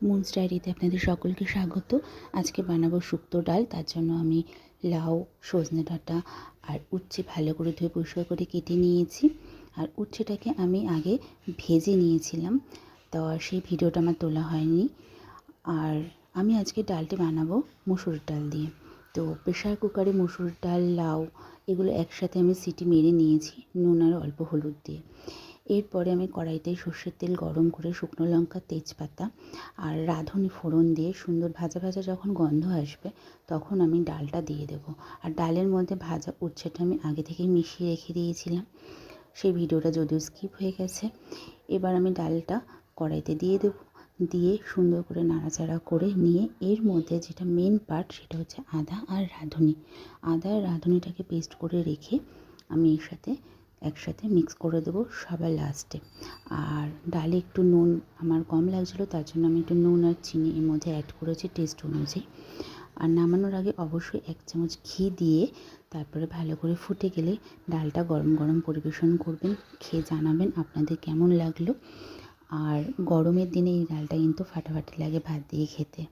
Moons ডায়েরিতে আপনাদের সকলকে স্বাগত। আজকে বানাবো শুক্তো ডাল। তার জন্য আমি লাউ, সজনে ডাঁটা আর উচ্ছে ভালো করে ধুয়ে পরিষ্কার করে কেটে নিয়েছি। আর উচ্ছেটাকে আমি আগে ভেজে নিয়েছিলাম, তো সেই ভিডিওটা আমার তোলা হয়নি। আর আমি আজকে ডালটি বানাবো মুসুর ডাল দিয়ে। তো প্রেশার কুকারে মুসুর ডাল, লাউ এগুলো একসাথে আমি সিটি মেরে নিয়েছি নুন আর অল্প হলুদ দিয়ে। এরপরে আমি কড়াইতে সর্ষের তেল গরম করে শুকনো লঙ্কা, তেজপাতা আর রাঁধুনি ফোড়ন দিয়ে সুন্দর ভাজা ভাজা যখন গন্ধ আসবে তখন আমি ডালটা দিয়ে দেবো। আর ডালের মধ্যে ভাজা উচ্ছেটা আমি আগে থেকেই মিশিয়ে রেখে দিয়েছিলাম, সেই ভিডিওটা যদিও স্কিপ হয়ে গেছে। এবার আমি ডালটা কড়াইতে দিয়ে দেবো, দিয়ে সুন্দর করে নাড়াচাড়া করে নিয়ে এর মধ্যে যেটা মেন পার্ট সেটা হচ্ছে আদা আর রাঁধুনি। আদা আর রাঁধুনিটাকে পেস্ট করে রেখে আমি এর সাথে একসাথে মিক্স করে দেবো সবার লাস্টে। আর ডালে একটু নুন আমার কম লাগছিলো, তার জন্য আমি একটু নুন আর চিনি এর মধ্যে অ্যাড করেছি টেস্ট অনুযায়ী। আর নামানোর আগে অবশ্যই 1 চামচ ঘি দিয়ে তারপরে ভালো করে ফুটে গেলে ডালটা গরম গরম পরিবেশন করবেন। খেয়ে জানাবেন আপনাদের কেমন লাগলো। আর গরমের দিনে এই ডালটা কিন্তু ফাটাফাটি লাগে ভাত দিয়ে খেতে।